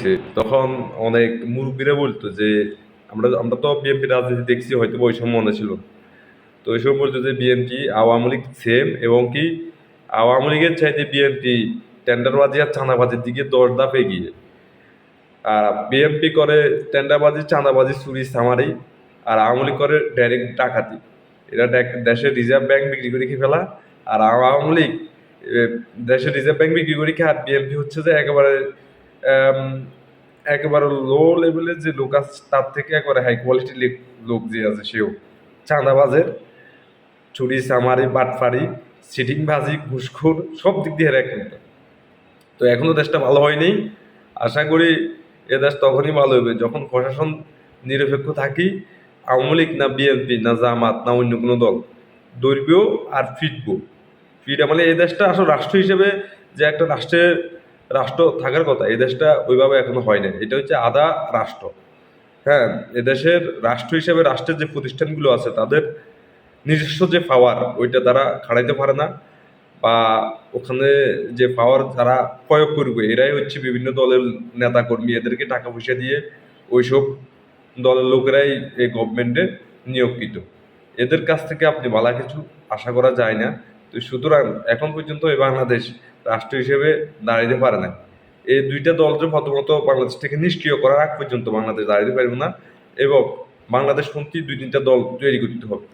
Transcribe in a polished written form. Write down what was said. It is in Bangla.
হয়েছে তখন অনেক মুরব্বীরা বলতো যে আমরা আমরা তো বিএনপি রাজনীতি দেখছি, হয়তো ওই সময় মনে ছিল না। তো ওই সময় বলতো যে বিএনপি আওয়ামী লীগ সেম, এবং কি আওয়ামী লীগের চাইতে বিএনপি টেন্ডারবাজি আর চাঁদাবাজির দিকে 10 ধাপ এগিয়ে। আর বিএনপি করে টেন্ডারবাজি, চাঁদাবাজি, চুরি চামারি, আর আওয়ামী লীগ করে ডাইরেক্ট ডাকাতি। এরা দেশের রিজার্ভ ব্যাংক বিক্রি করে খেয়ে ফেলা। আর আওয়ামী লীগ এ, দেশের রিজার্ভ ব্যাংক বিক্রি করে খেয়ে, আর বিএনপি হচ্ছে যে একেবারে আম, একেবারে লো লেভেলের যে লোক আছে তার থেকে একেবারে হাই কোয়ালিটি লোক যে আছে সেও চাঁদাবাজের, চুরি চামারি, বাটফারি, সিটিংবাজি, ঘুষখোর, সব দিক দিয়ে এরা এক নম্বর। তো এখনো দেশটা ভালো হয়নি। আশা করি এ দেশ তখনই ভালো হবে যখন প্রশাসন নিরপেক্ষ থাকি, আওয়ামী লীগ না বিএনপি না জামাত না অন্য কোনো দল দৌড়বেও আর ফিরবো। ফিরে মানে এই দেশটা আসলে রাষ্ট্র হিসেবে যে একটা রাষ্ট্র থাকার কথা, এই দেশটা ওইভাবে এখনো হয় না। এটা হচ্ছে আধা রাষ্ট্র। হ্যাঁ, এদেশের রাষ্ট্র হিসেবে রাষ্ট্রের যে প্রতিষ্ঠানগুলো আছে তাদের নিজস্ব যে পাওয়ার ওইটা তারা খাড়াইতে পারে না, বা ওখানে যে পাওয়ার যারা প্রয়োগ করবে এরাই হচ্ছে বিভিন্ন দলের নেতা কর্মী, এদেরকে টাকা পয়সা দিয়ে ওইসব দলের লোকেরাই এই গভর্নমেন্টে নিয়োগকৃত। এদের কাছ থেকে আপনি ভালো কিছু আশা করা যায় না। তো সুতরাং এখন পর্যন্ত এই বাংলাদেশ রাষ্ট্র হিসেবে দাঁড়াইতে পারে না। এই দুইটা দল যে প্রথমত বাংলাদেশ থেকে নিষ্ক্রিয় করার আগ পর্যন্ত বাংলাদেশ দাঁড়াইতে পারবে না, এবং বাংলাদেশ পন্থী 2-3টা দল তৈরি করতে হবে।